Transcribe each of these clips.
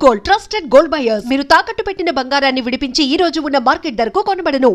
Gold, trusted gold buyers. మీరు తాకట్టు పెట్టిన బంగారాన్ని విడిపించి ఈ రోజు ఉన్న మార్కెట్ ధరకు కొనబడను.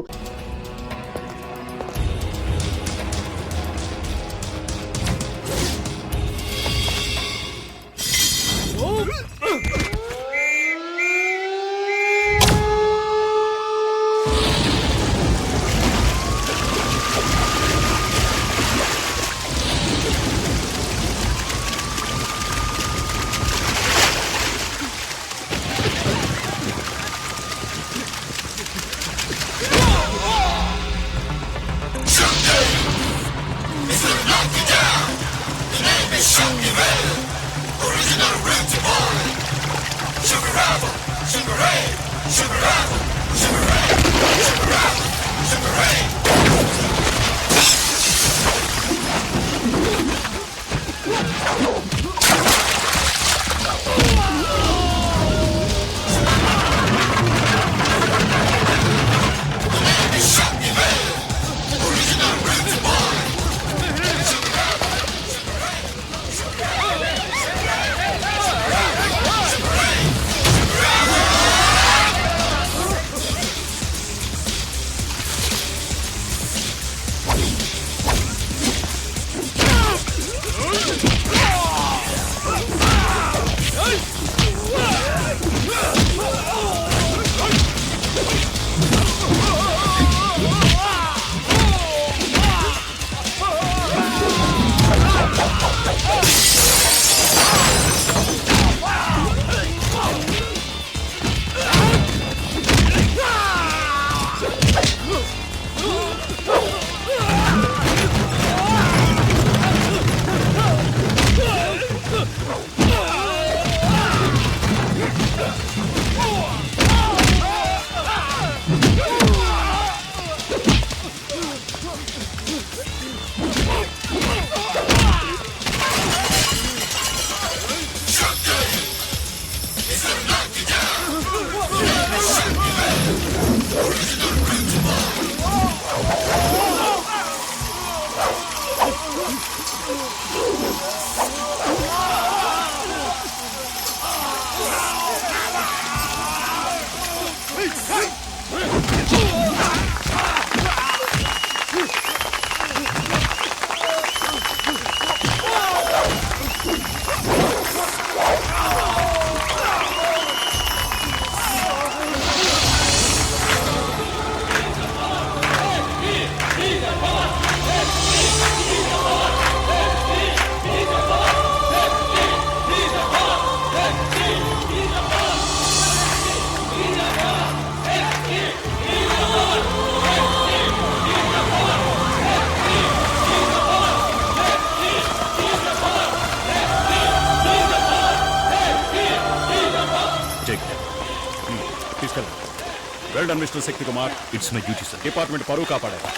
Well done, Mr. Shakti Kumar. It's my duty, sir. Department paru kaapadaya.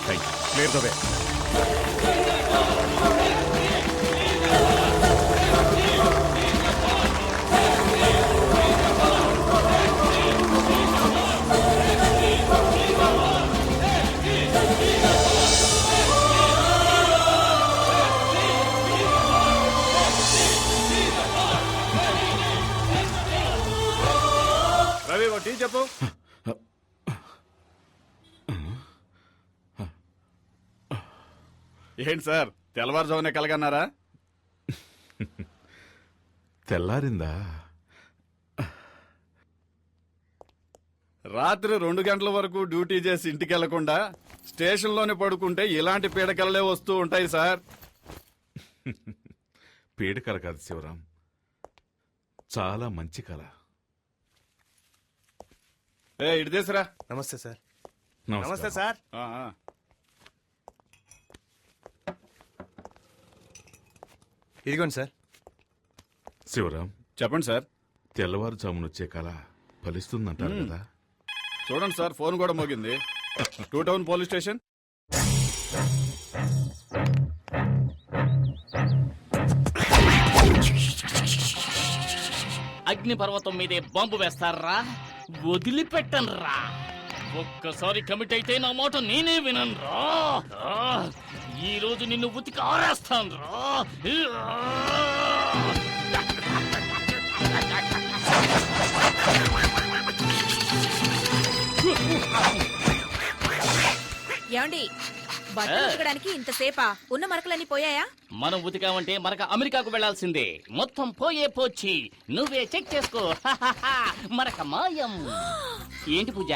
Thank you. Clear the way. Ravi, what did you do? ఏంటి సార్ తెల్లవారుజామునే కలగన్నారా? తెల్లారిందా? రాత్రి 2 గంటల వరకు డ్యూటీ చేసి ఇంటికి వెళ్లకుండా స్టేషన్లోనే పడుకుంటే ఇలాంటి పీడకలలే వస్తూ ఉంటాయి సార్. పీడకల కాదు శివరాం, చాలా మంచి కళ. ఇటు దేశరా. నమస్తే సార్. నమస్తే సార్. ఇదిగోండి సార్. శివరాం, చెప్పండి సార్. తెల్లవారుజామున వచ్చే కళ ఫలిస్తుందంటారు కదా? చూడండి సార్, ఫోన్ కూడా మోగింది. 2 టౌన్ పోలీస్ స్టేషన్. అగ్నిపర్వతం మీదే బాంబు వేస్తారా? వదిలిపెట్టనురా. ఒక్కసారి కమిట్ అయితే నా మాట నేనే విననురా. ఈ రోజు నిన్ను ఉతికి ఆరేస్తానురా. ఏమండి బట్టలు ఉతకడానికి ఇంతసేపా ఉన్న మరకలన్నీ పోయాయా? మనం ఉతికామంటే మనక అమెరికాకు వెళ్లాల్సిందే. మొత్తం పోయే పోచ్చి నువ్వే చెక్ చేసుకో. మరక మాయం. ఏంటి పూజ,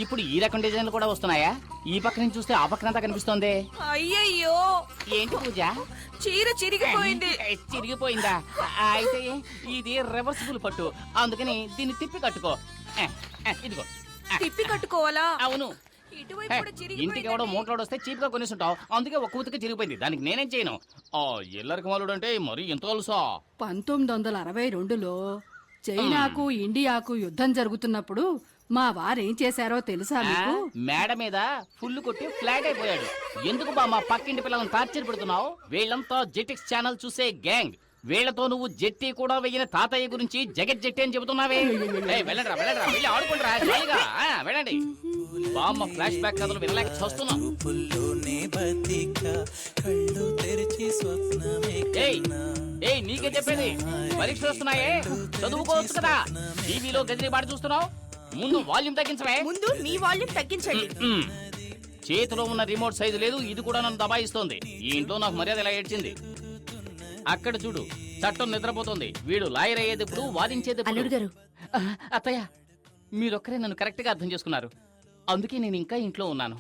ఇప్పుడు ఈ రకం డిజైన్లు కూడా వస్తున్నాయా? ఈ పక్క నుంచి చూస్తే ఆ పక్కనంతా కనిపిస్తోంది. అయ్యయ్యో, ఏంటి పూజ, చీర చిరిగిపోయింది. చిరిగిపోయిందా? అయితే ఇది రివర్సిబుల్ పట్టు, అందుకని దీన్ని తిప్పి కట్టుకో. ఇదిగో. తిప్పి కట్టుకోవాలా? అవును. ఇటువైపు కూడా ఇంటికి ఎవడో మూటలోడు వస్తే చీప్ గా కొనేసుంటావు, అందుకే ఒక్క ఉతికి చిరిగిపోయింది. దానికి నేనేం చేయను. ఎల్లరికి మాలుడు అంటే మరి ఎంత తెలుసా? 1962లో చైనాకు ఇండియాకు యుద్ధం జరుగుతున్నప్పుడు మా వారేం చేశారో తెలుసా మీకు? మేడ మీద ఫుల్ కొట్టి ఫ్లాట్ అయిపోయాడు. ఎందుకు బా మా పక్కింటి పిల్లలను టార్చర్ పెడుతున్నావు? వీళ్ళంతా జెటిక్స్ ఛానల్ చూసే గ్యాంగ్. వీళ్లతో నువ్వు జెట్టి కూడా వెయ్యిన తాతయ్య గురించి జగత్ జెట్టి అని చెబుతున్నావే. వెళ్ళండి వెళ్ళి ఆడుకుంటారా జాలీగా. వెళ్ళండి. బామ్మ ఫ్లాష్ బ్యాక్ కథలు వినలేక చూస్తున్నాం. నీకే చెప్పేది, పరీక్షలు వస్తున్నాయే, చదువుకోవచ్చు కదా. టీవీలో గదిని పాట చూస్తున్నావు, ముందు వాల్యూమ్ తగ్గించవే. ముందు మీ వాల్యూమ్ తగ్గించండి. చేతిలో ఉన్న రిమోట్ సైజు లేదు, ఇది కూడా నన్ను దబాయిస్తోంది. ఈ ఇంట్లో నాకు మర్యాద ఇలా ఏడ్చింది. అక్కడ చూడు, చట్టం నిద్రపోతుంది. వీడు లాయర్ అయ్యేది ఇప్పుడు, వాదించేది అల్లుడు గారు. అత్తయ్య, మీరొక్కరే నన్ను కరెక్ట్ గా అర్థం చేసుకున్నారు, అందుకే నేను ఇంకా ఇంట్లో ఉన్నాను.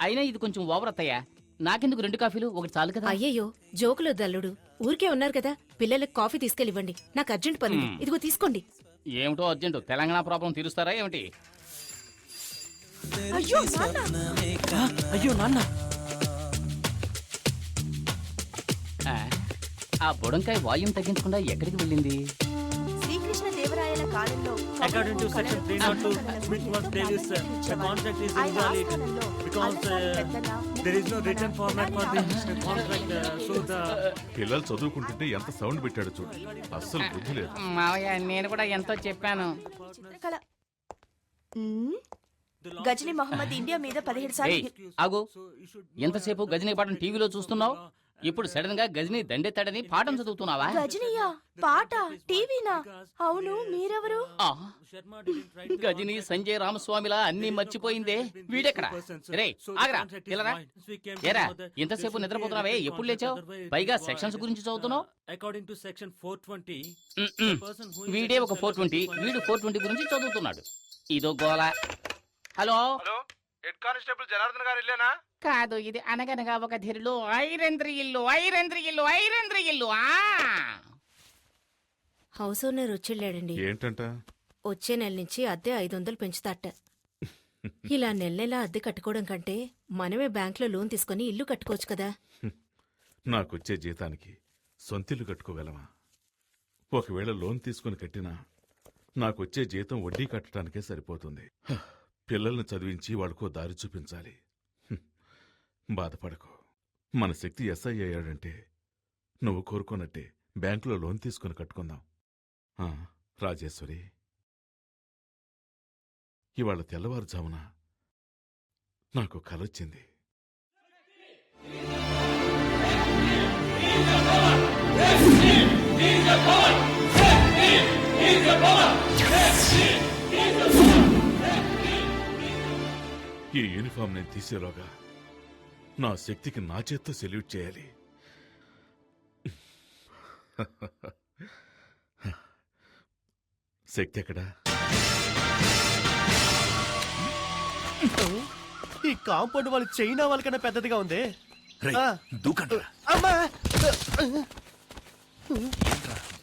అయినా ఇది కొంచెం ఓవర్ అత్తయ్య. నాకెందుకు 2 కాఫీలు, ఒకటి చాలు కదా. అయ్యయ్యో, జోకులు అల్లుడు. ఊరికే ఉన్నారు కదా, పిల్లలకు కాఫీ తీసుకెళ్ళివ్వండి. నాకు అర్జెంట్ పని. ఇదిగో తీసుకోండి. ఏమిటో అర్జెంట్? తెలంగాణ ప్రాబ్లం తీరుస్తారా ఏమిటి? అయ్యో నాన్న, ఆ బుడంకాయ వాల్యూమ్ తగ్గించకుండా ఎక్కడికి వెళ్ళింది? శ్రీకృష్ణ దేవరాయల కాలంలో according to section 302, which was previous, the contract is invalid because there is no written format for the contract. So the పిల్లలు చదువుకుంటుంటే ఎంత సౌండ్ పెట్టాడు చూడు, అస్సలు బుద్ధి లేదు. మావయ్య, నేను కూడా ఎంతో చెప్పాను. చిత్రకళ. గజనీ మహమ్మద్ ఇండియా మీద 17 సార్లు. ఆగు, ఎంతసేపు గజనీ పాటను టీవీలో చూస్తున్నావు, ఇప్పుడు సడన్ గా గజనీ దండెత్తాడని పాఠం చదువుతున్నావా? గజనీయా పాట టీవీనా? అవును, మీరెవరు? గజనీ సంజయ్ రామస్వామిలా అన్ని మర్చిపోయిందే. వీడెక్కడ? రే ఆగరా, పిల్లరా. ఏరా, ఎంతసేపు నిద్రపోతున్నావే, ఎప్పుడు లేచావు? పైగా సెక్షన్స్ గురించి చదువుతున్నావు. according to section 420, వీడే ఒక 420, వీడు 420 గురించి చదువుతున్నాడు. ఇదో గోల. హలో హెడ్ కానిస్టేబుల్ జనార్దన్ గారు ఇల్లేనా? కాదు, ఇది అనగనగా ఒక ధీరులు ఐరంద్రి ఇల్లు. హౌస్ ఓనర్ వచ్చేళ్ళాడండి. ఏంటంట? వచ్చే నెల నుంచి అద్దె 500 పెంచుతాట. ఇలా నెల అద్దె కట్టుకోవడం కంటే మనమే బ్యాంక్ లో లోన్ తీసుకుని ఇల్లు కట్టుకోవచ్చు కదా. నాకొచ్చే జీతానికి సొంతిల్లు కట్టుకోగలమా? ఒకవేళ లోన్ తీసుకుని కట్టినా నాకొచ్చే జీతం వడ్డీ కట్టడానికే సరిపోతుంది. పిల్లల్ని చదివించి వాళ్ళకో దారి చూపించాలి. బాధపడకు, మన శక్తి ఎస్ఐ అయ్యాడంటే నువ్వు కోరుకున్నట్టే బ్యాంకులో లోన్ తీసుకుని కట్టుకుందాం. రాజేశ్వరి, ఇవాళ తెల్లవారుజామున నాకు కలొచ్చింది. ఈ యూనిఫామ్ నేను తీసేలోగా నా శక్తికి నా చేత్తో సెల్యూట్ చేయాలి. శక్తి ఎక్కడా? ఈ కాంపౌండ్ వాళ్ళు చైనా వాళ్ళకన్నా పెద్దదిగా ఉంది.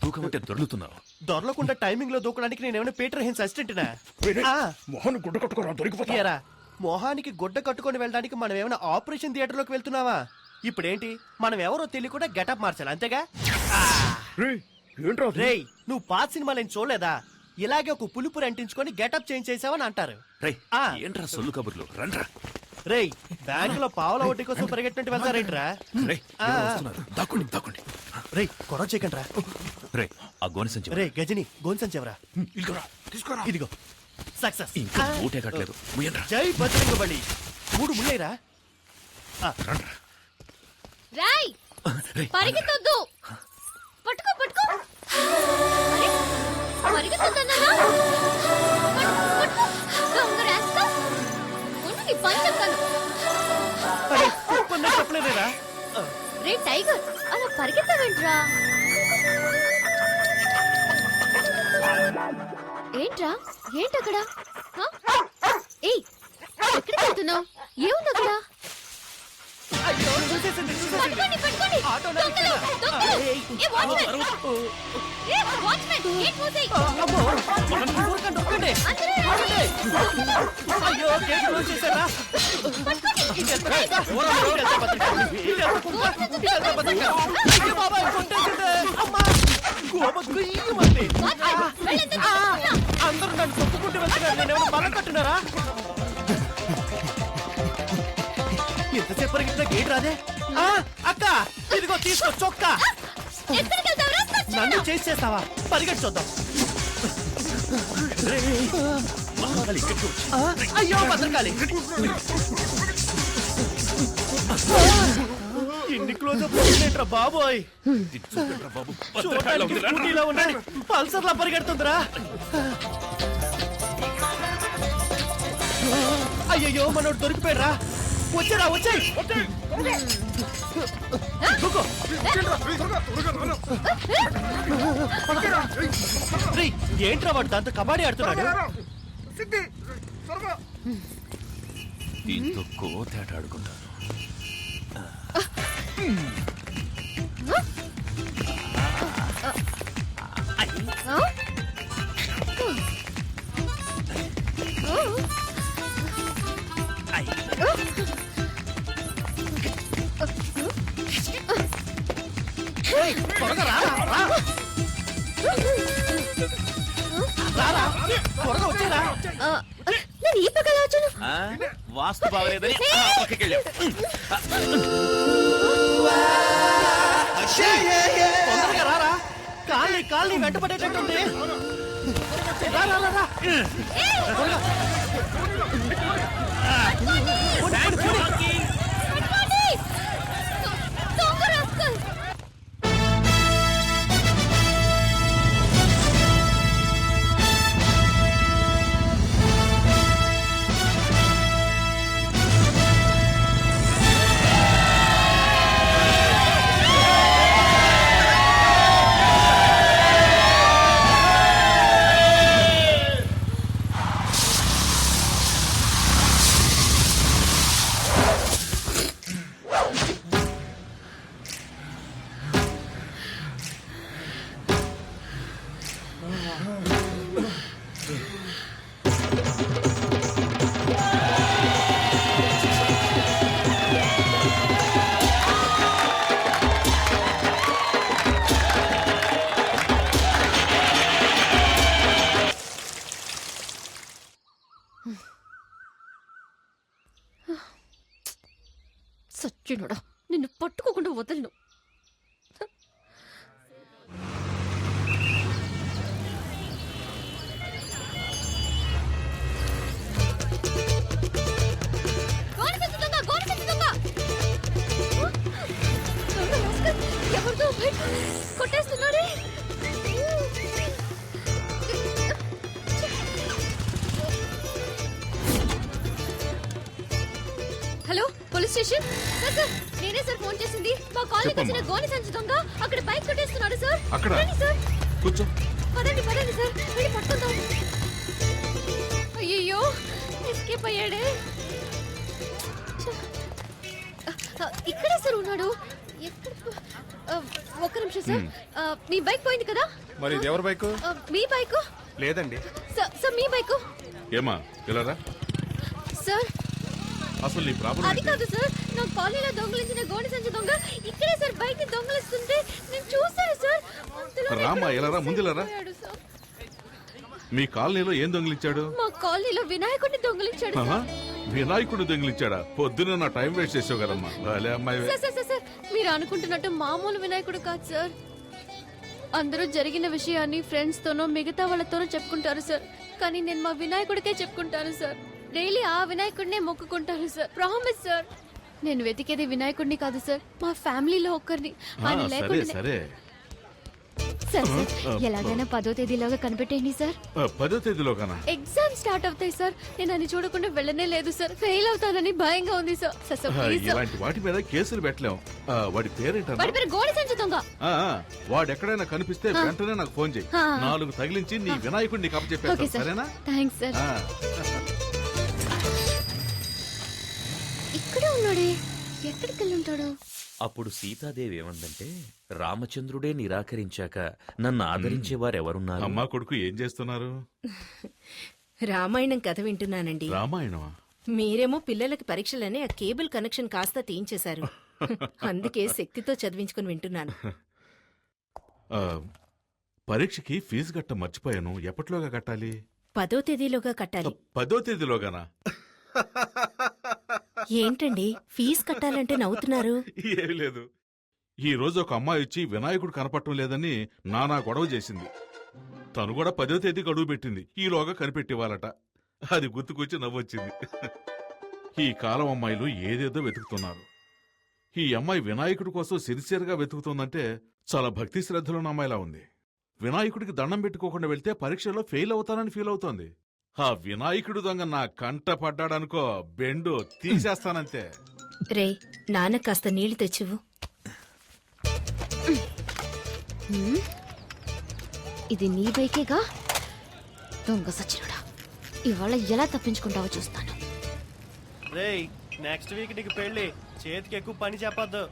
దూకమంటే దొర్లుతున్నావు. దొరలకుండా టైమింగ్ లో దూకడానికి నేనేమైనా పీటర్ హెన్స్ అసిస్టెంట్నా? మొహన్ గుడ్డ కట్టుకోరా, దొరికిపోతారా? మొహానికి గుడ్డ కట్టుకొని వెళ్ళడానికి మనం ఏమైనా ఆపరేషన్ థియేటర్ లోకి వెళ్తున్నావా? ఇప్పుడేంటి, మనం ఎవరో తెలియకుండా గెటప్ మార్చాలి, అంతేగా? రేయ్, నువ్వు పాత సినిమాలు ఏం చూడలేదా? ఇలాగే ఒక పులుపురు అంటించుకొని గెటప్ చేంజ్ చేసావని అంటారు. ఏంట్రా సొల్లు కబుర్లు? రండ్రా. రేయ్, బ్యాంక్ లో పావుల వడ్డీ కోసం పరిగెట్టినట్టు వెళ్తారేంట్రా? దాక్కోండి. రేయ్, కొర చేయకండి రా. రే గజని, గోన్సంచెవరా? ఇదిగో సక్సెస్. జై బజరంగ బలి. 3 ముళ్ళేరా? రాయ్, పరిగెత్తొద్దు. పట్టుకో. పరిగెత్తొద్దన్నానా? పట్టుకో. దొంగ రాస్తా. ఉండు, నీ పని చెప్తాను. చెప్పలేదేరా రే టైగర్ అలా పరిగెత్తావేంట్రా? ఏంట్రా ఏంటక్కడ? ఏయ్ ఎక్కడికి వెళ్తున్నావు? ఏముంది అక్కడ? అయ్యో చూసేసింది పట్టుకోండి పట్టుకోండి ఆటో దొంగలు, దొంగలు. A watchman a watchman gate మూసేయ్. అమ్మో ఊరకండి ఊరకండి అందరూ రండి. అయ్యో గేట్ క్లోజ్ చేశారా అయ్యో బాబాయ్ కొట్టేసిందే అమ్మా గోప గుయ్యమంది వాచ్మెన్ వెళ్ళండి. అందరూ నన్ను తొక్కుకుంటూ వెళ్తున్నారు నేనేమైనా బలం కట్టున్నారా ఎంతసేపు పరిగెత్తినా గేట్ రాదే అక్క ఇదిగో తీసుకో చొక్కా ఎక్కడికి వెళ్తావురా? నన్ను చేసి చేస్తావా పరిగెట్టి చూద్దాం అయ్యో భద్రకాళి ఇన్ని క్లోజ్ అప్ బాబోయ్ చూడటానికి స్కూటీలో ఉన్నాడు పల్సర్లా పరిగెడుతుందిరా అయ్యయ్యో మనోడు దొరికిపోయాడురా వచ్చారా వచ్చాయి ఏంట్రా వాడు దాంతో కబడ్డీ ఆడుతున్నాడు దీంతో కోతేట ఆడుకుంటారు. త్వరగా రారా రారా త్వరగా వచ్చారా నేను ఈ పక్కన వచ్చాను. వాస్తు బాగలేదని తొందరగా రారా కాళ్ళని వెంటపడేటట్టుంది రా రా రా రా త్వరగా. పోనీ, పోనీ, పోనీ. దొంగ రాస్కల్. సచ్చినోడా నిన్ను పట్టుకోకుండా వదలను. ఎవరితో కొట్టేస్తున్నాడే. Hello police station. Sir sir నేనే సార్ ఫోన్ చేసింది. మా కాలనీకి వచ్చిన గోని సంచి దొంగ అక్కడ బైక్ కొట్టేస్తున్నాడు సార్. అక్కడ? రండి సార్ కూర్చో. పదండి పదండి సార్ వెళ్ళి పట్టుకుందాం. అయ్యయ్యో ఎస్కేప్ అయ్యాడే. ఇక్కడే సార్ ఉన్నాడు. ఒక్క నిమిషం సార్. మీ బైక్ పోయింది కదా? మరి ఇది ఎవరి బైక్? మీ బైక్ లేదండి. సార్ మీ బైక్ ఏమా ఇలా రా. సార్. అసలు నీ ప్రాబ్లం అది కాదు సార్, నా కాలనీలో దొంగలించిన గోడి సంచి దొంగ ఇక్కడే సార్ బైక్ ని దొంగలిస్తుంటే నేను చూసాను సార్. రామా ఇలా రా, ముందు ఇలా రా. మీ కాలనీలో ఏం దొంగిలించాడు? మా కాలనీలో వినాయకుడిని దొంగలించాడు సార్. ఆహా, వినాయకుడు దొంగిలించాడా? పొద్దున నా టైం వేస్ట్ చేసావు కదమ్మా. భలే అమ్మాయి. సార్ సార్ సార్, సార్ మీరు అనుకుంటున్నట్టు మామూలు వినాయకుడు కాదు సార్. అందరూ జరిగిన విషయాన్ని ఫ్రెండ్స్ తోనో మిగతా వాళ్ళతోనో చెప్పుకుంటారు సార్, కానీ నేను మా వినాయకుడికే చెప్పుకుంటాను సార్. డైలీ ఆ వినాయకుడినే మొక్కుకుంటాను సార్. Promise sir. నేను వెతికేది వినాయకుడిని కాదు సార్, మా ఫ్యామిలీలో ఒక్కరిని. ఆయన సరే లేకుండా సరే సార్ ఎలాగైనా 10వ తేదీలోగా కనిపెట్టేయండి సార్. 10వ తేదీలోగానా? ఎగ్జామ్ స్టార్ట్ అవుతాయి సార్. నేను అని చూడకుండా వెళ్ళనే లేదు సార్. ఫెయిల్ అవుతానని భయంగా ఉంది sir. Sir sir, please sir. ఇలాంటి వాటి మీద కేసులు పెట్టలేం. వాడి పేరేంటన్నా? వాడి పేరు గోడ సంచి దొంగ. వాడు ఎక్కడైనా కనిపిస్తే వెంటనే నాకు ఫోన్ చేయి. 4 తగిలించి నీ వినాయకుడిని నీకు ఓకే అప్పచెప్పేస్తాను, సార్. సరేనా? Thanks sir. ఆ. ఇక్కడే ఉన్నాడే, ఎక్కడికి వెళ్ళి ఉంటాడు? అప్పుడు సీతాదేవి ఏమందంటే, రామచంద్రుడే నిరాకరించాక నన్ను ఆదరించేవారెవరున్నారు? అమ్మా కొడుకు ఏం చేస్తున్నారు? రామాయణం కథ వింటున్నానండి. రామాయణమా? మీరేమో పిల్లలకి పరీక్షలని ఆ కేబుల్ కనెక్షన్ కాస్త తీయించేశారు. అందుకే శక్తితో చదివించుకుని వింటున్నాను. పరీక్షకి ఫీజు కట్ట మర్చిపోయాను. ఎప్పటిలోగా కట్టాలి? 10వ తేదీలోగా కట్టాలి. 10వ తేదీలోగానా? ఏంటండి ఫీజు కట్టాలంటే నవ్వుతున్నారు? ఏమీ లేదు. ఈ రోజు ఒక అమ్మాయి వచ్చి వినాయకుడు కనపడటం లేదని నానా గొడవ చేసింది. తను కూడా 10వ తేదీ గడువు పెట్టింది. ఈలోగా కనిపెట్టివ్వాలట. అది గుర్తుకొచ్చి నవ్వొచ్చింది. ఈ కాలం అమ్మాయిలు ఏదేదో వెతుకుతున్నారు. ఈ అమ్మాయి వినాయకుడి కోసం సిన్సియర్గా వెతుకుతుందంటే చాలా భక్తి శ్రద్ధలున్న అమ్మాయిలా ఉంది. వినాయకుడికి దండం పెట్టుకోకుండా వెళ్తే పరీక్షలో ఫెయిల్ అవుతానని ఫీల్ అవుతోంది. ఆ వినాయకుడు దొంగ నా కంట పడ్డాడనుకో, బెండు తీసేస్తానంతే. రే నాన్న కాస్త నీళ్లు తెచ్చివు. ఇది నీ బైకేగా? దొంగ సచ్చినుడా, ఇవాళ ఎలా తప్పించుకుంటావో చూస్తాను. రేయ్ నెక్స్ట్ వీక్ నీకు పెళ్లి, చేతికి ఎక్కువ పని చెప్పొద్దు.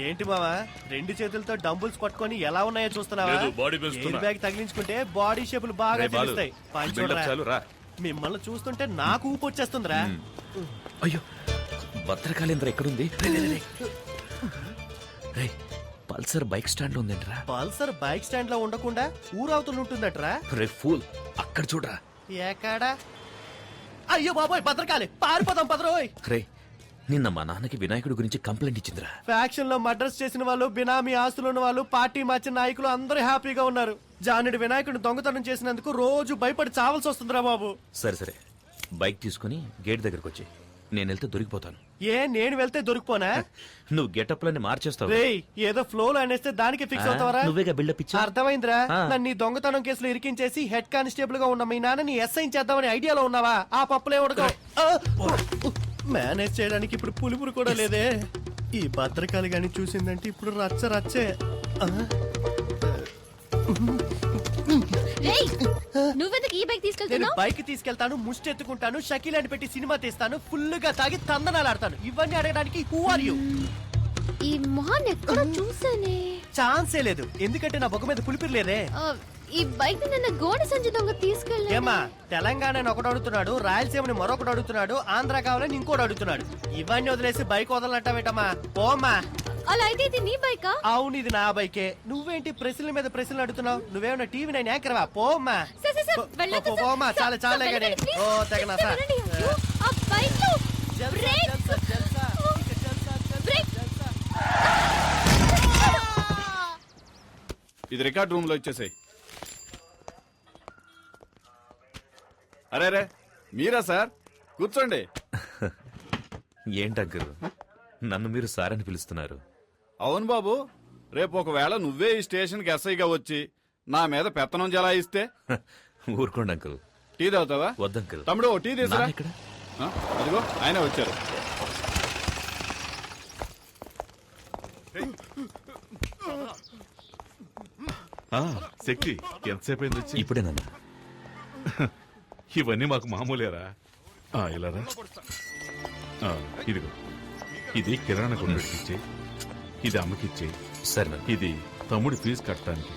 ఏంటి మావా 2 చేతులతో డంబుల్స్ పట్టుకొని ఎలా ఉన్నాయో చూస్తున్నావా? ఎయిర్ బ్యాగ్ తగిలించుకుంటే బాడీ షేపులు బాగా తెలుస్తాయి. పని చూడరా. మిమ్మల్ని చూస్తుంటే నాకు ఊపు వచ్చేస్తుందిరా. అయ్యో, భద్రకాళేంద్ర ఎక్కడుంది? రే, పల్సర్ బైక్ స్టాండ్ లో ఉందేంట్రా? పల్సర్ బైక్ స్టాండ్ లో ఉండకుండా ఊరవుతులు ఉంటుందట్రా. రే ఫూల్, అక్కడ చూడరా. ఎక్కడా? అయ్యో బాబోయ్, భద్రకాళి పారిపోదాం పదరోయ్. రే, నిన్న మా నాన్నకి వినాయకుడి గురించి కంప్లైంట్ ఇచ్చిందిరా. ఫ్యాక్షన్ లో మర్డర్స్ చేసిన వాళ్ళు, బినామీ ఆస్తులు ఉన్న వాళ్ళు, పార్టీ మార్చిన నాయకులు అందరూ హ్యాపీగా ఉన్నారు. జానుడి వినాయకుడిని దొంగతనం చేసినందుకు రోజు భయపడి చావాల్సి వస్తుందిరా బాబు. సరే సరే, బైక్ తీసుకుని గేట్ దగ్గరకు వచ్చి, నేను వెళ్తే దొరికిపోతాను. ఏ నేను వెళ్తే దొరికిపోనా? నువ్వు గెటప్ లని మార్చేస్తావు. రేయ్ ఏదో ఫ్లో లో అనేస్తే దానికి ఫిక్స్ అవుతావరా? నువ్వేగా బిల్డప్ ఇచ్చా. అర్థమైందిరా. నన్ను ఈ దొంగతనం కేసులో ఇరికించేసి హెడ్ కానిస్టేబుల్ గా ఉన్న మీ నాన్నని ఎస్ఐ చేద్దామని ఐడియాలో ఉన్నావా? ఆ పప్పులే ఉడకో. మేనేజ్ చేయడానికి ఇప్పుడు పులుపురు కూడా లేదే. ఈ భద్రకాళి గాని చూసిందంటే ఇప్పుడు రచ్చ రచ్చే. నువ్వెందుకు ఈ బైక్ నేను తీసుకెళ్తున్నావు? బైక్ తీసుకెళ్తాను, ముష్టి ఎత్తుకుంటాను, షకీల్ అని పెట్టి సినిమా తీస్తాను, ఫుల్ గా తాగి తందనాలాడతాను. ఇవన్నీ అడగడానికి హూ ఆర్ యూ? ఈ మొహాన్ని ఎక్కడ చూసానే? ఛాన్సే లేదు, ఎందుకంటే నా బొగ్గ మీద పులిపిరి లేదే. ఈ బైక్ నిన్న గోడ సంచి దొంగ తీసుకెళ్ళా. ఏమా తెలంగాణని ఒకడు అడుగుతున్నాడు, రాయలసీమని మరొకడు అడుగుతున్నాడు, ఆంధ్ర కావాలని ఇంకోటి అడుగుతున్నాడు. ఇవన్నీ వదిలేసి బైక్ వదలనంటావేటమ్మా? పోమ్మా. అలా అయితే ఇది నీ బైకా? అవును, ఇది నా బైకే. నువ్వేంటి ప్రశ్నల మీద ప్రశ్నలు అడుగుతున్నావు? నువ్వేమన్నా టీవీ నైన్ యాంకర్వా? పోమ్మా. పోమ్మా, చాలా చాలా గానీ. ఓ తెగనా సార్. ఇది రికార్డ్ రూమ్ లో ఇచ్చేసాయి. అరే రే, మీరా సార్? కూర్చోండి. ఏంటంకరు, నన్ను మీరు సార్ అని పిలుస్తున్నారు? అవును బాబు, రేపు ఒకవేళ నువ్వే ఈ స్టేషన్కి ఎస్ఐగా వచ్చి నా మీద పెత్తనం జలాయిస్తే? ఊరుకోండి అంకుల్. టీ తాగుతావా? వద్దంకుల్. తమ్ముడు ఓ టీ తీసురా. ఇక్కడ అదిగో ఆయన వచ్చారు. శక్తి ఎంతసేపు అయింది వచ్చి? ఇప్పుడే నాన్న. ఇవన్నీ మాకు మామూలేరా. ఇలారా. ఇదిగో, ఇది కిరాణా కొనుగోలుకి ఇచ్చే, ఇది అమ్మకిచ్చే. సరే, ఇది తమ్ముడి ఫీజు కట్టడానికి,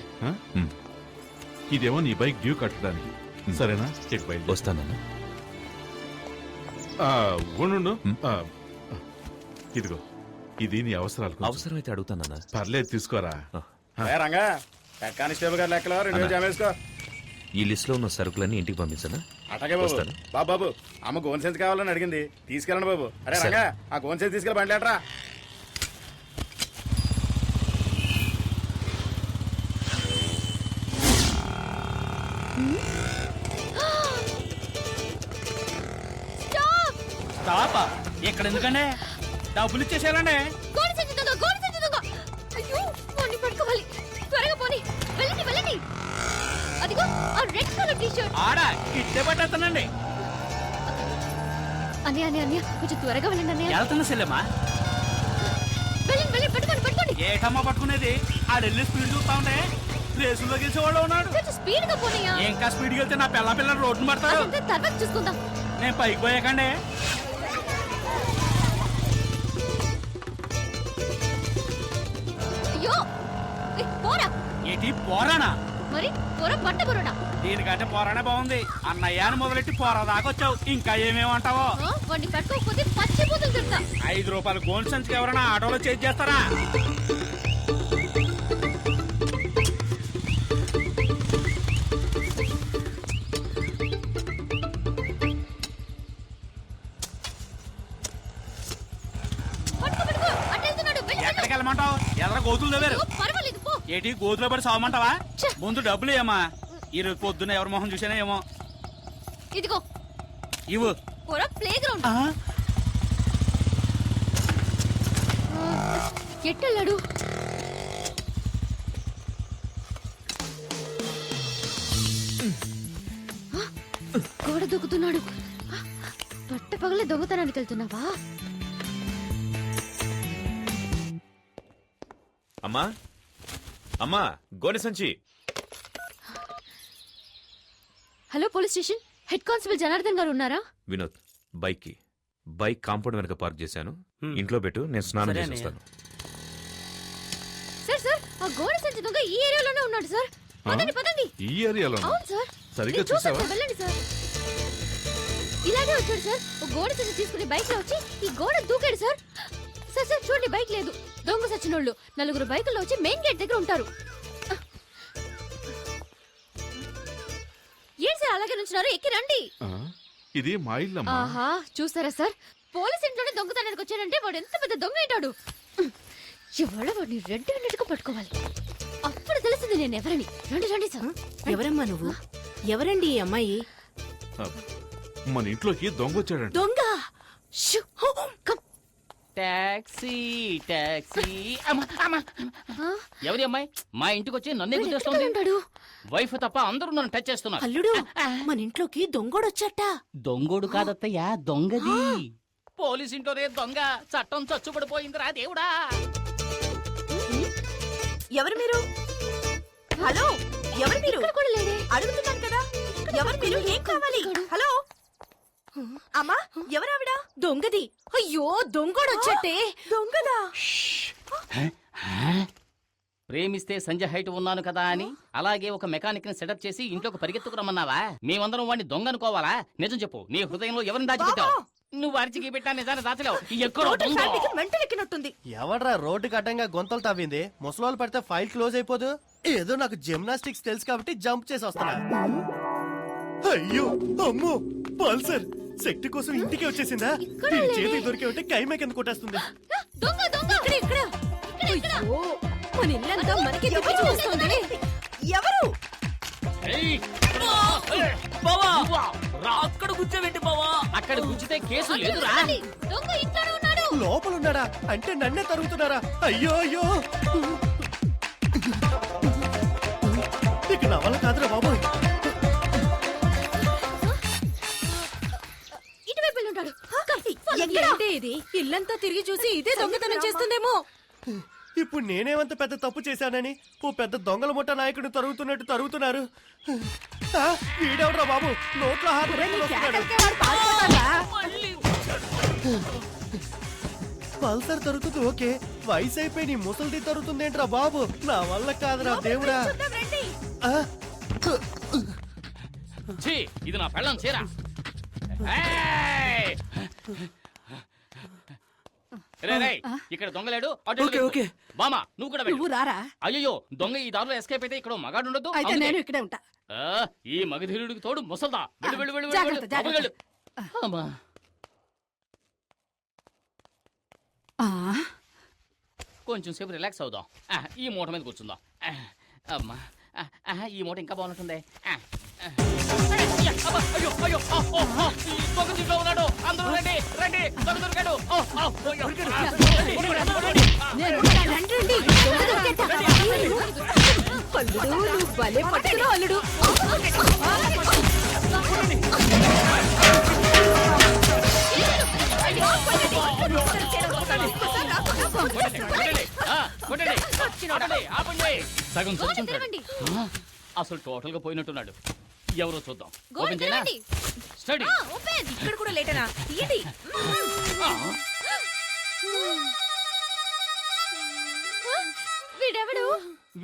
ఇదేమో నీ బైక్ డ్యూ కట్టడానికి. సరేనా? చెక్ బయలు వస్తానన్నా. ఉండు. ఇదిగో, ఇది నీ అవసరాలకు. అవసరమైతే అడుగుతానన్నా. పర్లేదు, తీసుకోరా. రంగా, హెడ్ కానిస్టేబుల్ గారు లెక్కలో 2 జామేసుకో. ఈ లిస్ట్ లో ఉన్న సరుకులన్నీ ఇంటికి పంపించనా? అటగే బాబు. బాబు, అమ్మ గోన్ సెన్స్ కావాలని అడిగింది, తీసుకెళ్ళండి బాబు. అరే రంగా, ఆ గోన్ సెన్స్ తీసుకెళ్ళి బండి లేటరా. స్టాప్. ఇక్కడ ఎందుకండి? డబ్బులు ఇచ్చేసేయాలండి. గోడ సంచి దొంగ, గోడ సంచి దొంగ. అయ్యో, వాడిని పట్టుకోవాలి. త్వరగా పోనీ. ఆ రెడ్ కలర్ టీ షర్ట్. ఆడా ఇట్టే పట్టేస్తానండి. అన్నయ్య కొంచెం త్వరగా వెళ్ళండి అన్నయ్య. వెళ్తున్నా సెల్లమ్మా. వెళ్ళండి పట్టుకోండి. ఏటమ్మా పట్టుకునేది? ఆడెళ్ళి స్పీడ్ చూస్తా ఉంటే రేసులో గెలిచేవాళ్ళు ఉన్నాడు. కొంచెం స్పీడ్ గా పోనీయా. ఇంకా స్పీడ్కి వెళ్తే నా పిల్ల రోడ్డును పడతారు. అదంతా తర్వాత చూసుకుందాం. నేను పైకి పోయాకండి. అయ్యో పోరా. ఏంటి పోరానా? మరి పోరా బట్ట బరోడా. దీనికంటే పోరానే బాగుంది. అన్నయ్యాన్ని మొదలెట్టి పోరా దాకా వచ్చావు. ఇంకా ఏమేమంటావో. వాడిని పట్టుకోకపోతే పచ్చి బూతులు తిడతా. 5 రూపాయలు గోల్డ్ సంచికి ఎవరైనా ఆటోలో చేంజ్ చేస్తారా? పట్టుకో అటు వెళ్తున్నాడు. ఎక్కడికి వెళ్ళమంటావు? ఎదర గోతులు తవ్వారు. పర్వాలేదు పో. ఏంటి గోతులో పడి సావమంటావా? ముందు డబ్బులు ఏమా? ఈరోజు పొద్దున్న ఎవరి మొహం చూసానే ఏమో. ఇదిగో ఇవ్వు. పోరా ప్లే గ్రౌండ్. ఎట్టెళ్ళాడు? గోడ దూకుతున్నాడు. పట్ట పగలే దొంగతనానికి వెళ్తున్నావా? అమ్మా అమ్మా గోనె సంచి. Hello police station. Head constable Janardhan గారు ఉన్నారా? వినోద్, బైక్ కాంపౌండ్ వెనక పార్క్ చేశాను. ఇంట్లో పెట్టు, నేను స్నానం చేసి వస్తాను. సార్ ఆ గోడ సంచి దొంగ ఈ ఏరియాలోనే ఉన్నాడు సార్. పదండి. ఈ ఏరియాలో అవును సార్. సరిగ్గా నేను చూసాను చూసావా? సార్, వెళ్ళండి సార్. ఇలాగే వచ్చాడు సార్. ఓ గోడ సంచి తీసుకుని బైక్ లో వచ్చి ఈ గోడ దూకాడు సార్. సార్ చూడండి, బైక్ లేదు. దొంగ సచ్చినోళ్ళు 4 బైకుల్లో వచ్చి మెయిన్ గేట్ దగ్గర ఉంటారు. ఏం సార్ అలాగే నుంచున్నారు? ఎక్కి రండి. ఇది మా ఇల్లమ్మా. ఆహా చూసారా సార్, పోలీస్ ఇంట్లోనే దొంగతనానికి వచ్చాడంటే వాడు ఎంత పెద్ద దొంగ ఏంటాడు. ఇవాళ వాడిని రెడ్ హ్యాండెడ్ గా పట్టుకోవాలి. అప్పుడు తెలిసింది నేను ఎవరని. రండి సార్. ఎవరమ్మా నువ్వు? ఎవరండి ఈ అమ్మాయి? మన ఇంట్లోకి దొంగ వచ్చాడంట. దొంగ? Shoe, come. టాక్సీ. ఎవరి అమ్మాయి మా ఇంటికి వచ్చి నన్నే గుర్తొస్తుంది? వైఫ్ తప్ప అందరూ నన్ను టచ్ చేస్తున్నారు. అల్లుడు, మన ఇంట్లోకి దొంగోడొచ్చట. దొంగోడు కాదత్తయ్యా, దొంగది. పోలీస్ ఇంట్లోనే దొంగ. చట్టం చచ్చుబడిపోయిందిరా దేవుడా. ఎవరు మీరు? హలో, ఎవరు మీరు? ఇక్కడ కూడా లేడే. అడుగుతున్నాను కదా, ఎవరు మీరు? ఏం కావాలి? హలో అమ్మా, ఎవరావిడ? దొంగది. అయ్యో, దొంగోడొచ్చటే. దొంగదా? ప్రేమిస్తే సంజయ్ హైట్ ఉన్నాను కదా అని అలాగే ఒక మెకానిక్ ని సెటప్ చేసి ఇంట్లోకి పరిగెత్తుకు రమ్మన్నావా? మేమందరం వాడిని దొంగ అనుకోవాలా? నిజం చెప్పు, నీ హృదయంలో ఎవరిని దాచిపెట్టావు? నువ్వు అరిచికి పెట్టా నిజాన్ని దాచలేవు. మెంటలెక్కినట్టుంది. ఎవడ్రా రోడ్డుకి అడ్డంగా గొంతలు తవ్వింది? ముసలోళ్ళు పడితే ఫైల్ క్లోజ్ అయిపోదు. ఏదో నాకు జిమ్నాస్టిక్స్ తెలుసు కాబట్టి జంప్ చేసి వస్తున్నా. అయ్యో అమ్మో, పల్సర్ శక్తి కోసం ఇంటికి వచ్చేసిందా? దీని చేతికి దొరికి ఉంటే కైమే కింద కొట్టేస్తుంది. దొంగ ఇక్కడ. అయ్యో, మన ఇల్లంతా మనకి చూస్తుంది. ఎవరు? అక్కడ గుచ్చేవేంటి బావా? అక్కడ గుచ్చితే కేసు లేదురా. దొంగ ఇంట్లోనే ఉన్నాడు. లోపల ఉన్నాడా? అంటే నన్నే తరుగుతున్నారా? అయ్యో ఇక నా వల్ల కాదురా బాబు. ఇటువైపు వెళ్ళి ఉంటాడు. ఏంటి ఇది? ఇల్లంతా తిరిగి చూసి ఇదే దొంగతనం చేస్తుందేమో. ఇప్పుడు నేనేమంత పెద్ద తప్పు చేశానని ఓ పెద్ద దొంగల ముఠా నాయకుడిని తరుగుతున్నట్టు తరుగుతున్నారు. వీడెవడ్రా బాబు నోట్లో పల్సర్ తరుగుతుంది ఓకే, వయసు అయిపోయి నీ ముసలిది తరుగుతుందేంట్రా బాబు? నా వల్ల కాదురా దేవుడా. ఇది నా పెళ్ళం చీర. ఇక్కడ దొంగలేడు. బామా నువ్వు కూడా నువ్వు రారా. అయ్యో దొంగ ఈ దారిలో ఎస్కేప్ అయితే ఇక్కడ మగాడు ఉండదు. అయితే నేను ఇక్కడే ఉంటా. ఈ మగధీరుడికి తోడు ముసల్దా. జాగ్రత్త. కొంచెం సేపు రిలాక్స్ అవుదాం. ఈ మూట మీద కూర్చుందాం. అమ్మా ఈ మూట ఇంకా బాగుంటుంది. అయ్యో అయ్యో దొంగ దీంట్లో ఉన్నాడు. అందరూ రండి రండి, దొంగ దొరికాడు. నువ్వు భలే పట్టుకున్నావు అల్లుడు. సగం చచ్చుంటాడు. అసలు టోటల్ గా పోయినట్టున్నాడు. ఎవరో చూద్దాం. ఓపెన్ చేయనా? స్టడీ. ఇక్కడ కూడా లేటనా? తీయండి. వీడెవడు?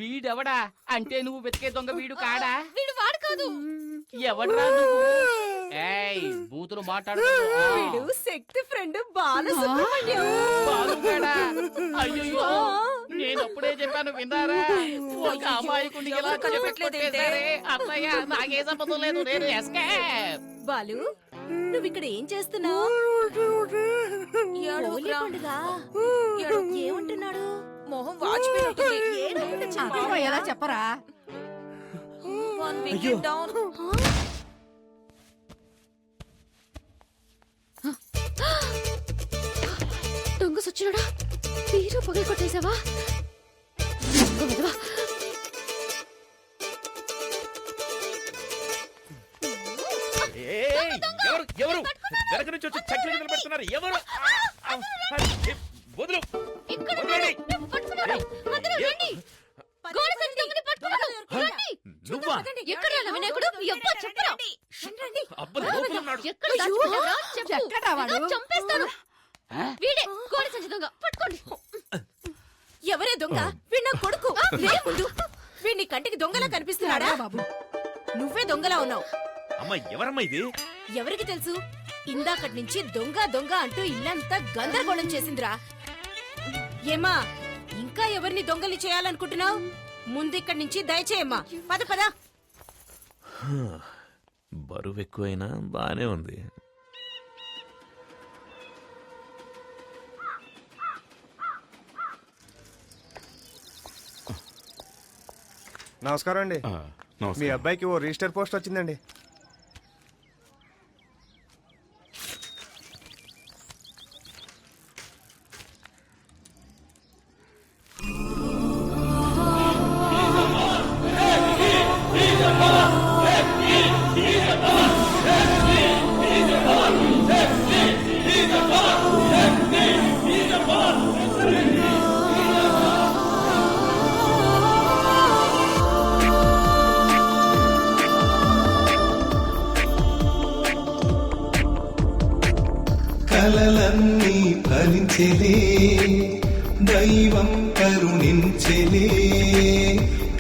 వీడెవడా అంటే నువ్వు వెతికే దొంగ వీడు కాడా? వీడు వాడు కాదు. ఎవడ్రా నువ్వు? ఏయ్ బూతులు మాట్లాడు. శక్తి ఫ్రెండ్ బాలసుబ్రహ్మణ్యం. బాగున్నాడా? అయ్యో నేను అప్పుడే చెప్పాను విన్నారా? ఒక అమాయకుడిని ఇలా చెప్పట్లేదే. అత్తయ్య నాకే సంబంధం లేదు, నేను ఎస్కేప్. బాలు నువ్వు ఇక్కడ ఏం చేస్తున్నావు? ఏమంటున్నాడు? మొహం వాచిపోయి ఎలా చెప్పరా? దొంగ సచ్చినాడా? తీరు పగలు కొట్టేశావా? ఎవరు ఎవరు వెనక నుంచి వచ్చి చక్కెర నిలబెడుతున్నారు? ఎవరు? వదులు. నువ్వా? వినాయకుడు చంపేస్తాను. వీడే కోడి సంచి దొంగ. పట్టుకోండి. ఎవరే దొంగ? వీడు నా కొడుకు. వీడిని కంటికి దొంగలా కనిపిస్తున్నాడా? బాబు నువ్వే దొంగలా ఉన్నావు. అమ్మ ఎవరమ్మా ఇది? ఎవరికి తెలుసు? ఇందాకటి నుంచి దొంగ దొంగ అంటూ ఇల్లంతా గందరగోళం చేసిందిరా. ఏమా ఇంకా ఎవరిని దొంగలి చేయాలనుకుంటున్నావు? ముందు ఇక్కడి నుంచి దయచేయమ్మా. పద పద. బరువు ఎక్కువైనా బానే ఉంది. నమస్కారం అండి. మీ అబ్బాయికి ఓ రిజిస్టర్ పోస్ట్ వచ్చిందండి. కలలన్నీ ఫలించెలే, దైవం కరుణించెలే.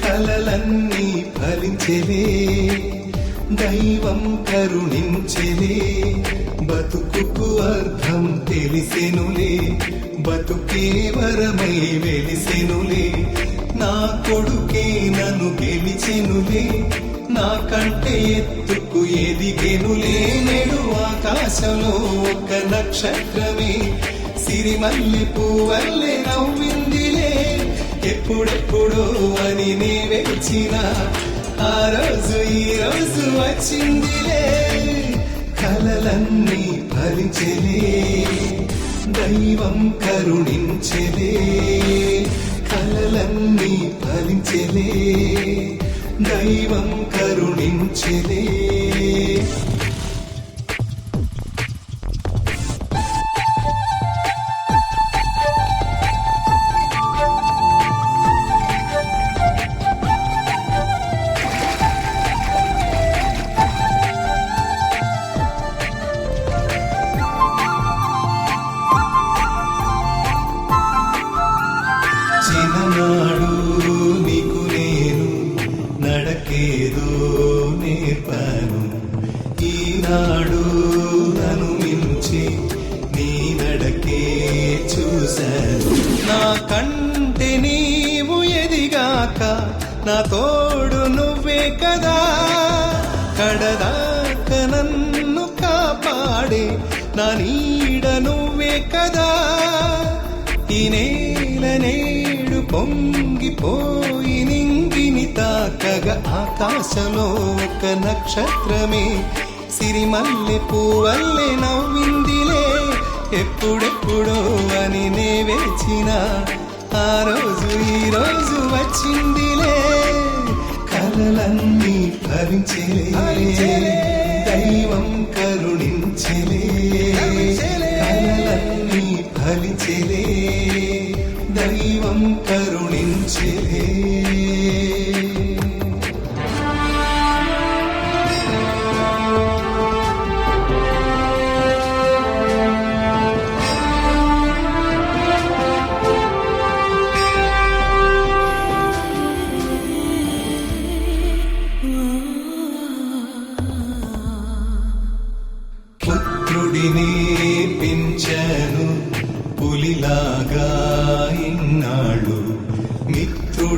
కలలన్నీ ఫలించెలే, దైవం కరుణించెలే. బతుకుకు అర్థం తెలిసెనులే, బతుకే వరమై వెలిసెనులే. నా కొడుకే నన్ను గెలిచెనులే, నా కంటే ఎత్తుకు ఎదిగెనులే. నేడు ఆకాశంలో ఒక నక్షత్రమే సిరిమల్లి పువ్వల్లే నవ్విందిలే. ఎప్పుడెప్పుడో అని నే వెలిచిన ఆ రోజు ఈ రోజు వచ్చిందిలే. కలలన్నీ ఫలించెలే, దైవం కరుణించెలే. కలలన్నీ ఫలించెలే, దైవం కరుణించెలే. చిన్ననాడు నీకు నేను నడకేదో నేర్పాను, ఈనాడు నన్ను మించి నీ నడకే చూశాను. నా కంటే నీవు ఎదిగాక నా తోడు నువ్వే కదా, కడదాక నన్ను కాపాడే నా నీడ నువ్వే కదా. ఈ నేల నేడు పొంగిపోయి నింగిని తాకగా ఆకాశంలో ఒక నక్షత్రమే సిరిమల్లె పువ్వల్లే నవ్విందిలే. ఎప్పుడెప్పుడో అని నే వేచిన ఆ రోజు ఈ రోజు వచ్చిందిలే. కలలన్నీ భరించలే దైవం కరుణించలే. కలలన్నీ ఫలించలే దైవం కరుణించలే. పుత్రుడిని పెంచాను పులిలాగా